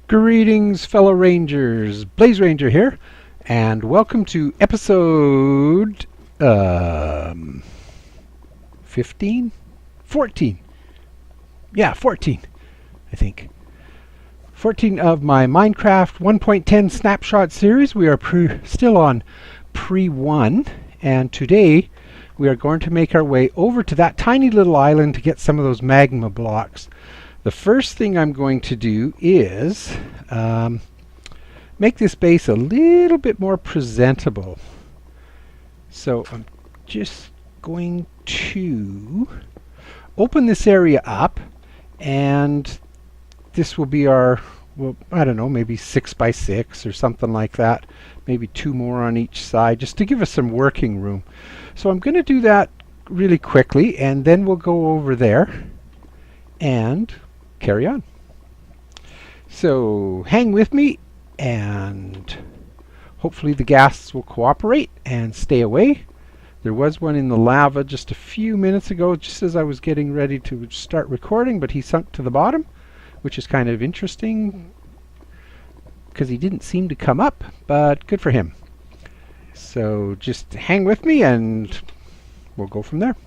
Greetings, fellow Rangers. Blaze Ranger here, and welcome to episode 15? 14. Yeah, 14, I think. 14 of my Minecraft 1.10 Snapshot series. We are still on pre-1, and today we are going to make our way over to that tiny little island to get some of those magma blocks. The first thing I'm going to do is make this base a little bit more presentable. So I'm just going to open this area up, and this will be our, well, I don't know, maybe 6 by 6 or something like that. Maybe 2 more on each side, just to give us some working room. So I'm going to do that really quickly, and then we'll go over there and carry on. So hang with me, and hopefully the ghasts will cooperate and stay away. There was one in the lava just a few minutes ago, just as I was getting ready to start recording, but he sunk to the bottom, which is kind of interesting because he didn't seem to come up, but good for him. So just hang with me and we'll go from there.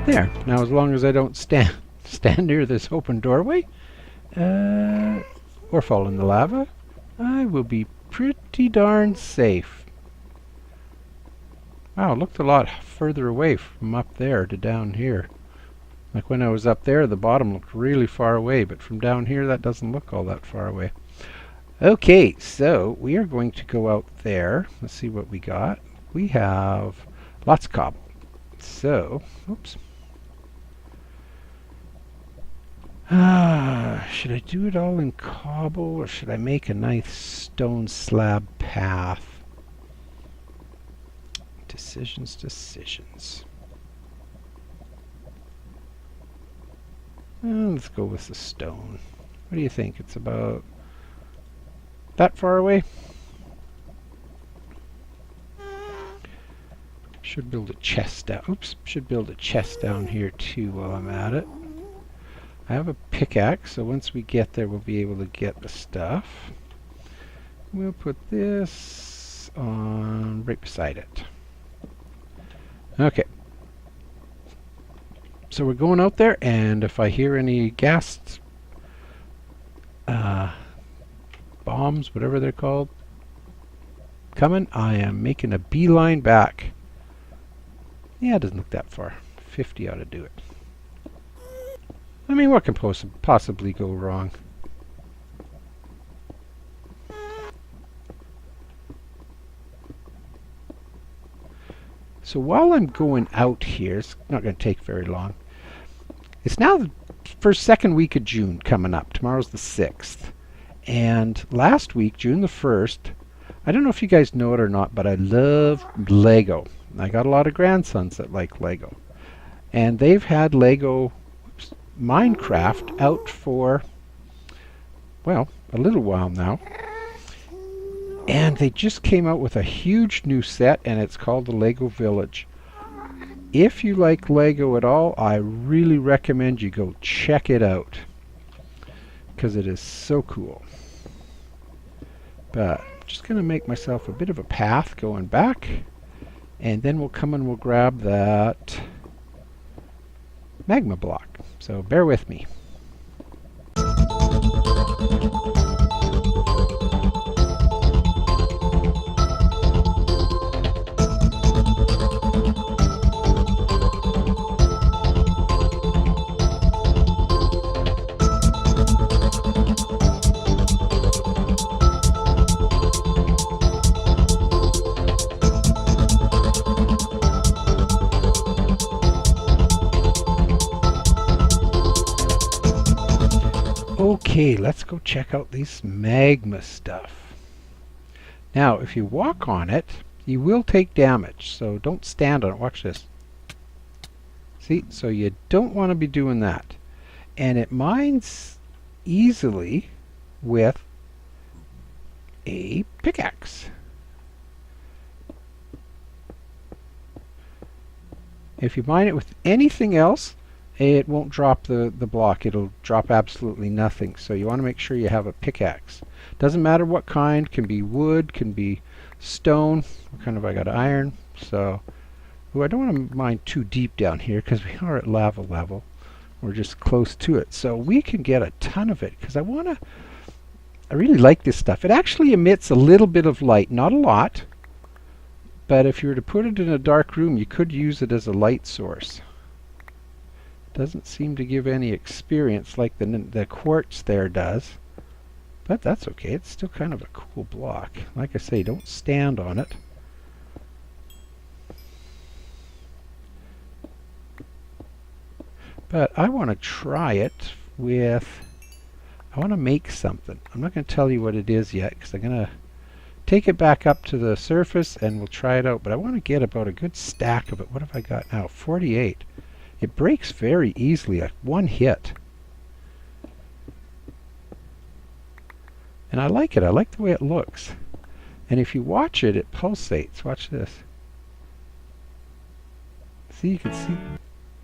There. Now, as long as I don't stand near this open doorway, or fall in the lava, I will be pretty darn safe. Wow, it looked a lot further away from up there to down here. Like when I was up there, the bottom looked really far away, but from down here, that doesn't look all that far away. Okay, so we are going to go out there. Let's see what we got. We have lots of cobble. So, oops. Should I do it all in cobble, or should I make a nice stone slab path? Decisions, decisions. Let's go with the stone. What do you think? It's about that far away? Should build a chest down. Oops, should build a chest down here too while I'm at it. I have a pickaxe, so once we get there, we'll be able to get the stuff. We'll put this on right beside it. Okay. So we're going out there, and if I hear any gas bombs, whatever they're called, coming, I am making a beeline back. Yeah, it doesn't look that far. 50 ought to do it. I mean, what can possibly go wrong? So while I'm going out here, it's not going to take very long. It's now the second week of June coming up. Tomorrow's the 6th. And last week, June the 1st, I don't know if you guys know it or not, but I love Lego. I got a lot of grandsons that like Lego. And they've had Lego Minecraft out for, well, a little while now. And they just came out with a huge new set, and it's called the Lego Village. If you like Lego at all, I really recommend you go check it out, because it is so cool. But I'm just going to make myself a bit of a path going back, and then we'll come and we'll grab that magma block. So bear with me. Okay, let's go check out this magma stuff. Now, if you walk on it, you will take damage, so don't stand on it. Watch this. See, so you don't want to be doing that. And it mines easily with a pickaxe. If you mine it with anything else, it won't drop the block. It'll drop absolutely nothing. So you want to make sure you have a pickaxe. Doesn't matter what kind. Can be wood, can be stone. What kind have I got? Iron. So, I don't want to mine too deep down here because we are at lava level. We're just close to it. So we can get a ton of it because I really like this stuff. It actually emits a little bit of light, not a lot. But if you were to put it in a dark room, you could use it as a light source. Doesn't seem to give any experience like the quartz there does. But that's okay. It's still kind of a cool block. Like I say, don't stand on it. But I want to try it with... I want to make something. I'm not going to tell you what it is yet because I'm going to take it back up to the surface and we'll try it out. But I want to get about a good stack of it. What have I got now? 48. It breaks very easily, like one hit. And I like it. I like the way it looks. And if you watch it, it pulsates. Watch this. See, you can see.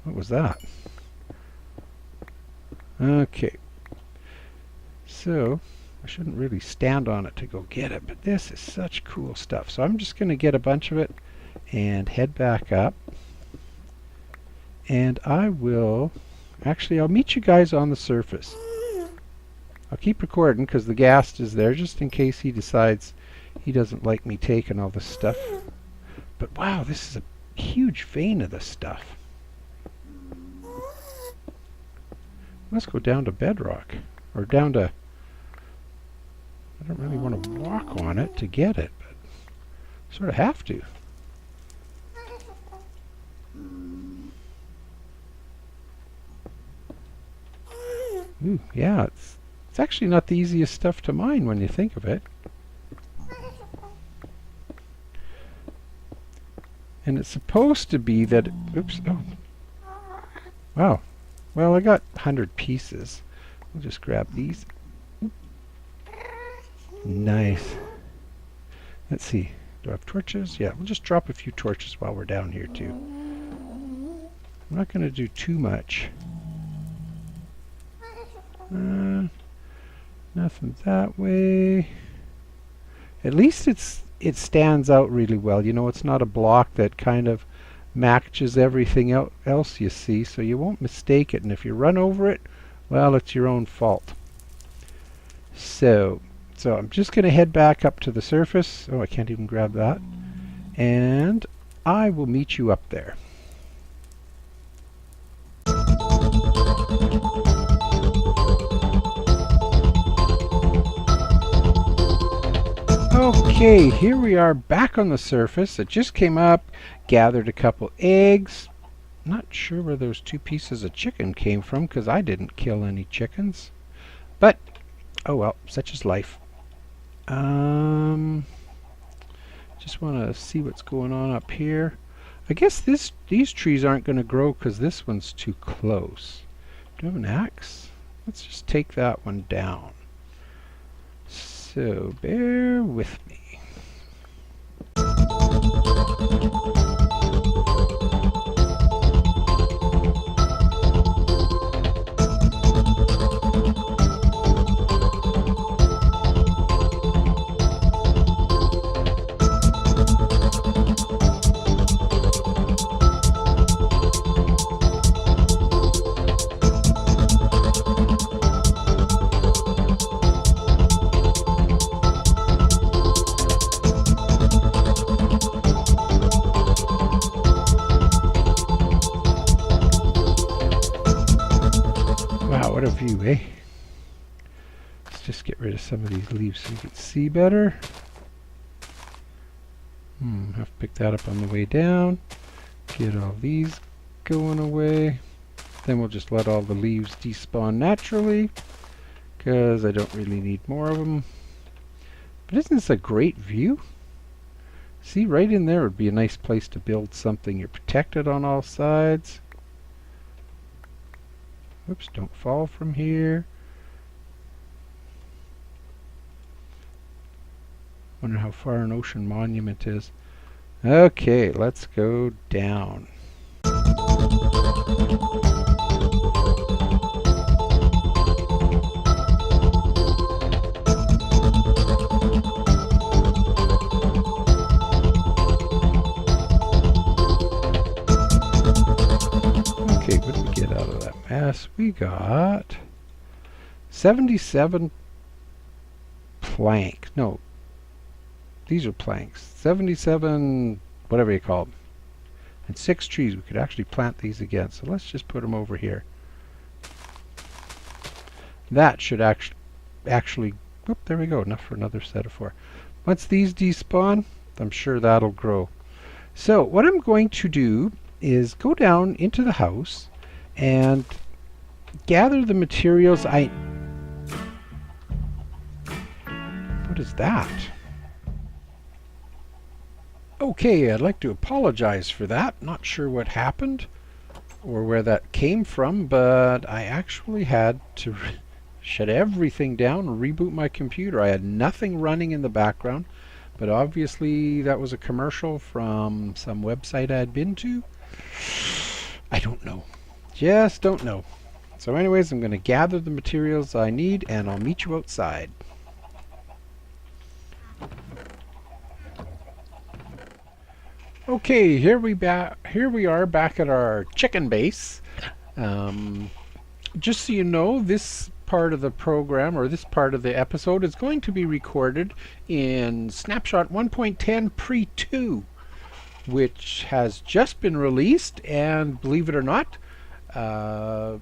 What was that? Okay. So, I shouldn't really stand on it to go get it, but this is such cool stuff. So I'm just going to get a bunch of it and head back up. And I will, actually I'll meet you guys on the surface. I'll keep recording because the ghast is there just in case he decides he doesn't like me taking all this stuff. But wow, this is a huge vein of this stuff. Let's go down to bedrock, or down to, I don't really want to walk on it to get it, but sort of have to. Ooh, yeah, it's actually not the easiest stuff to mine when you think of it. And it's supposed to be that, oops, oh, wow. Well, I got 100 pieces. We'll just grab these. Nice. Let's see. Do I have torches? Yeah, we'll just drop a few torches while we're down here too. I'm not going to do too much. Nothing that way. At least it stands out really well. You know, it's not a block that kind of matches everything else you see, so you won't mistake it. And if you run over it, well, it's your own fault. So I'm just going to head back up to the surface. Oh, I can't even grab that. And I will meet you up there. Okay, here we are back on the surface. It just came up, gathered a couple eggs. Not sure where those 2 pieces of chicken came from, because I didn't kill any chickens. But, oh well, such is life. Just want to see what's going on up here. I guess these trees aren't going to grow because this one's too close. Do I have an axe? Let's just take that one down. So bear with me. What a view, eh? Let's just get rid of some of these leaves so you can see better. Have to pick that up on the way down. Get all these going away. Then we'll just let all the leaves despawn naturally, because I don't really need more of them. But isn't this a great view? See, right in there would be a nice place to build something. You're protected on all sides. Oops, don't fall from here. Wonder how far an ocean monument is. Okay, let's go down. Okay, what did we get out of that mass? We got 77 plank. No, these are planks. 77, whatever you call them. And 6 trees. We could actually plant these again. So let's just put them over here. That should actually, whoop, there we go. Enough for another set of 4. Once these despawn, I'm sure that'll grow. So what I'm going to do is go down into the house and gather the materials what is that? Okay, I'd like to apologize for that. Not sure what happened or where that came from, but I actually had to shut everything down and reboot my computer. I had nothing running in the background, but obviously that was a commercial from some website I had been to. I don't know. Just don't know. So anyways, I'm going to gather the materials I need and I'll meet you outside. Okay, here we are back at our chicken base. Just so you know, this part of the program, or this part of the episode, is going to be recorded in Snapshot 1.10 Pre 2. which has just been released, and believe it or not,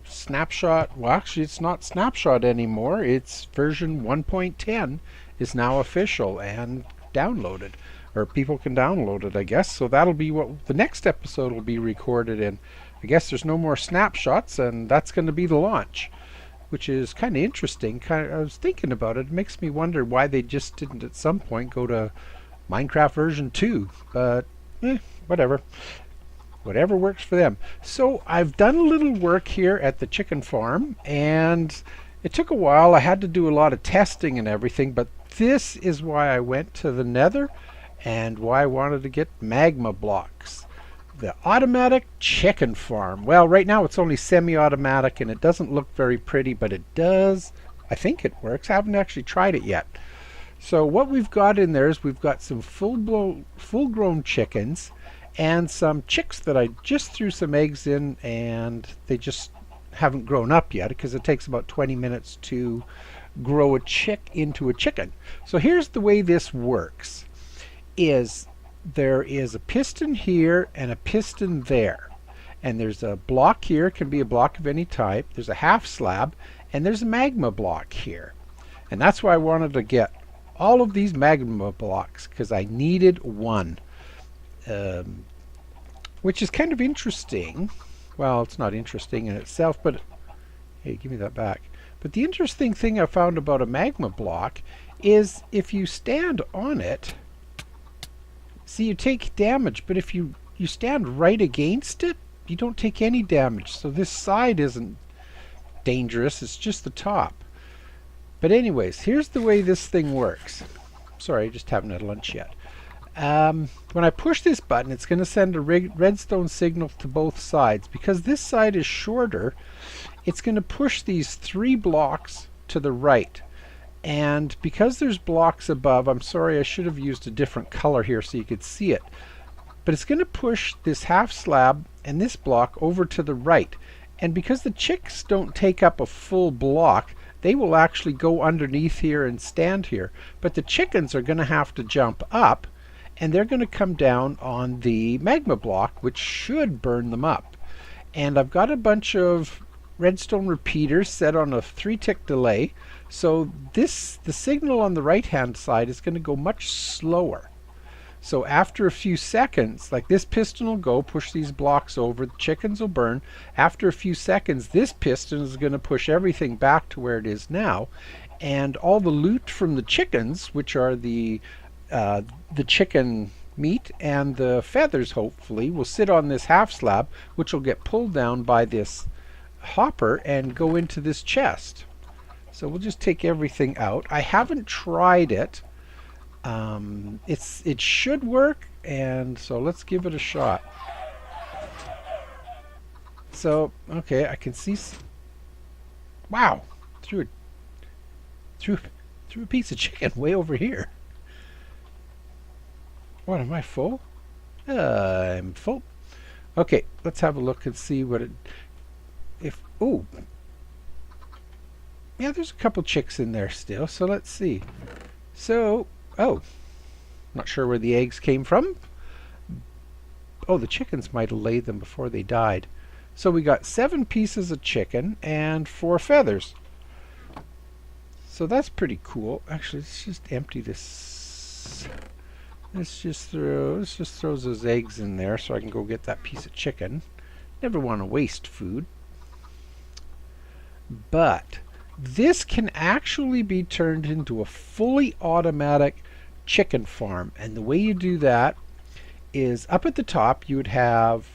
Snapshot, well actually it's not Snapshot anymore, it's version 1.10 is now official and downloaded, or people can download it, I guess. So that'll be what the next episode will be recorded in. I guess there's no more snapshots, and that's going to be the launch, which is kind of interesting. I was thinking about it. It makes me wonder why they just didn't at some point go to Minecraft version 2, but whatever. Whatever works for them. So I've done a little work here at the chicken farm, and it took a while. I had to do a lot of testing and everything, but this is why I went to the Nether and why I wanted to get magma blocks. The automatic chicken farm. Well, right now it's only semi-automatic and it doesn't look very pretty, but it does. I think it works. I haven't actually tried it yet. So what we've got in there is we've got some full-grown chickens and some chicks that I just threw some eggs in, and they just haven't grown up yet because it takes about 20 minutes to grow a chick into a chicken. So here's the way this works. There is a piston here and a piston there, and there's a block here. It can be a block of any type. There's a half slab, and there's a magma block here, and that's why I wanted to get all of these magma blocks, because I needed one. Which is kind of interesting. Well, it's not interesting in itself, but hey, give me that back. But the interesting thing I found about a magma block is if you stand on it, see, you take damage, but if you stand right against it, you don't take any damage. So this side isn't dangerous, it's just the top. But anyways, here's the way this thing works. Sorry, I just haven't had lunch yet. When I push this button, it's going to send a redstone signal to both sides. Because this side is shorter, it's going to push these 3 blocks to the right. And because there's blocks above, I'm sorry, I should have used a different color here so you could see it. But it's going to push this half slab and this block over to the right. And because the chicks don't take up a full block, they will actually go underneath here and stand here. But the chickens are going to have to jump up, and they're going to come down on the magma block, which should burn them up. And I've got a bunch of redstone repeaters set on a 3-tick delay, so the signal on the right hand side is going to go much slower. So after a few seconds, like this piston will go, push these blocks over, the chickens will burn. After a few seconds, this piston is going to push everything back to where it is now, and all the loot from the chickens, which are the chicken meat and the feathers, hopefully, will sit on this half slab, which will get pulled down by this hopper and go into this chest. So we'll just take everything out. I haven't tried it. It should work, and so let's give it a shot. So okay, I can see. Wow, threw a piece of chicken way over here. What, am I full? I'm full. Okay, let's have a look and see what it. Oh, yeah, there's a couple chicks in there still. So let's see. So, oh, not sure where the eggs came from. Oh, the chickens might have laid them before they died. So we got 7 pieces of chicken and 4 feathers. So that's pretty cool. Actually, let's just empty this. Let's just throw those eggs in there so I can go get that piece of chicken. Never want to waste food. But this can actually be turned into a fully automatic chicken farm. And the way you do that is up at the top you would have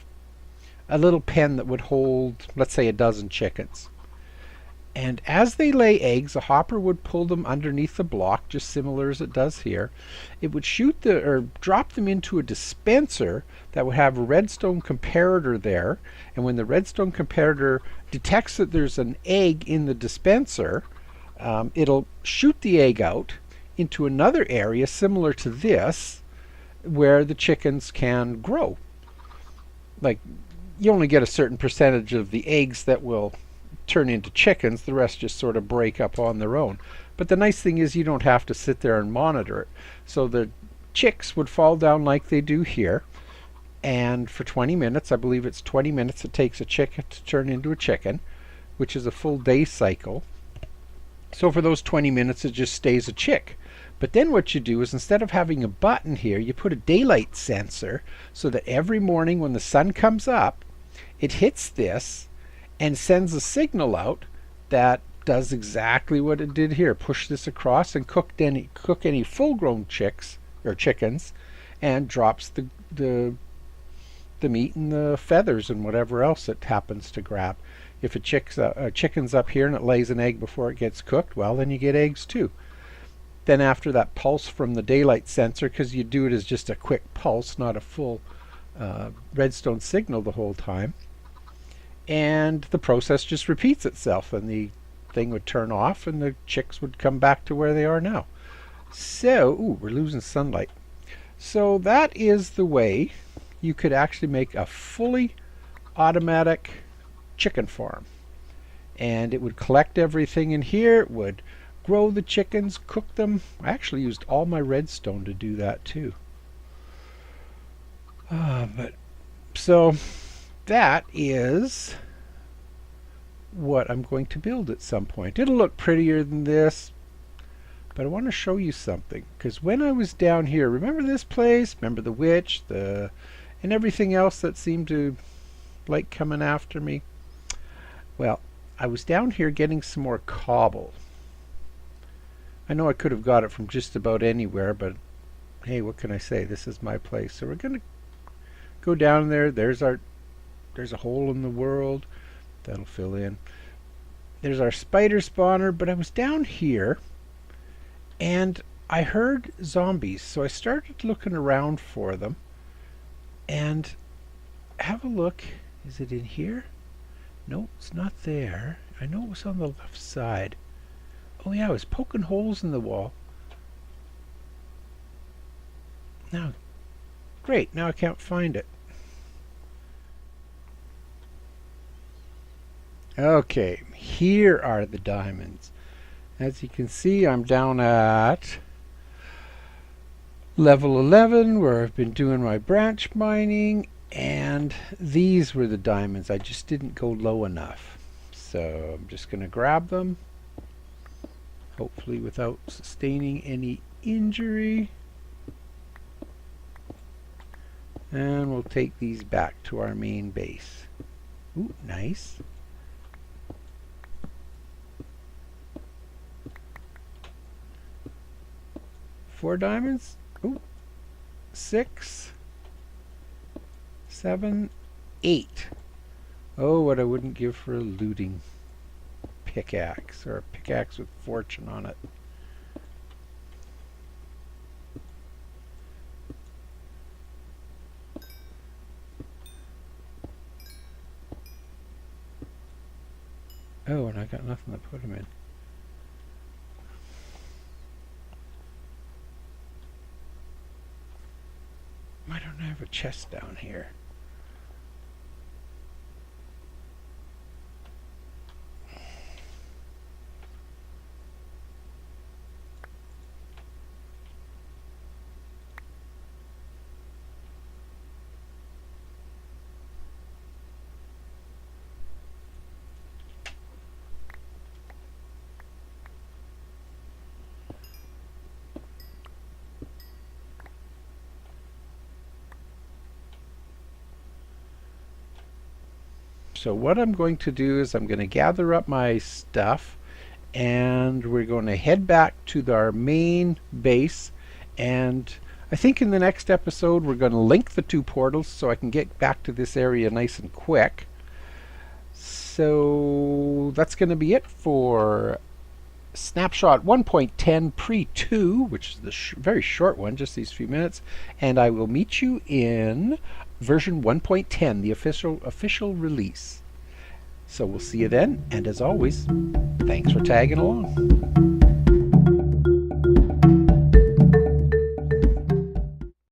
a little pen that would hold, let's say, a dozen chickens. And as they lay eggs, a hopper would pull them underneath the block, just similar as it does here. It would drop them into a dispenser that would have a redstone comparator there. And when the redstone comparator detects that there's an egg in the dispenser, it'll shoot the egg out into another area similar to this, where the chickens can grow. Like, you only get a certain percentage of the eggs that will turn into chickens. The rest just sort of break up on their own. But the nice thing is you don't have to sit there and monitor it. So the chicks would fall down like they do here, And for 20 minutes, I believe it's 20 minutes it takes a chicken to turn into a chicken, which is a full day cycle. So for those 20 minutes, it just stays a chick. But then what you do is, instead of having a button here, you put a daylight sensor so that every morning when the sun comes up, it hits this and sends a signal out that does exactly what it did here. Push this across and cook any full-grown chicks or chickens, and drops the meat and the feathers and whatever else it happens to grab. If a chicken's up here and it lays an egg before it gets cooked, well, then you get eggs too. Then after that pulse from the daylight sensor, because you do it as just a quick pulse, not a full redstone signal the whole time, and the process just repeats itself, and the thing would turn off and the chicks would come back to where they are now. So, ooh, we're losing sunlight. So that is the way you could actually make a fully automatic chicken farm. And it would collect everything in here, it would grow the chickens, cook them. I actually used all my redstone to do that too. So that is what I'm going to build at some point. It'll look prettier than this, but I want to show you something, because when I was down here, remember this place? Remember the witch, and everything else that seemed to like coming after me? Well, I was down here getting some more cobble. I know I could have got it from just about anywhere, but hey, what can I say? This is my place. So we're going to go down there. There's a hole in the world. That'll fill in. There's our spider spawner, but I was down here and I heard zombies, so I started looking around for them. And have a look. Is it in here? No, it's not there. I know it was on the left side. Oh yeah, I was poking holes in the wall. Now, great, now I can't find it. Okay, here are the diamonds. As you can see, I'm down at level 11, where I've been doing my branch mining, and these were the diamonds. I just didn't go low enough. So I'm just going to grab them, hopefully without sustaining any injury. And we'll take these back to our main base. Ooh, nice. Four diamonds. Ooh, 6, 7, 8. Oh, what I wouldn't give for a looting pickaxe, or a pickaxe with fortune on it. Oh, and I got nothing to put them in. Why don't I have a chest down here? So what I'm going to do is I'm going to gather up my stuff, and we're going to head back to our main base, and I think in the next episode we're going to link the two portals so I can get back to this area nice and quick. So that's going to be it for Snapshot 1.10 Pre-2, which is the very short one, just these few minutes, and I will meet you in version 1.10, the official release. So we'll see you then, and as always, thanks for tagging along.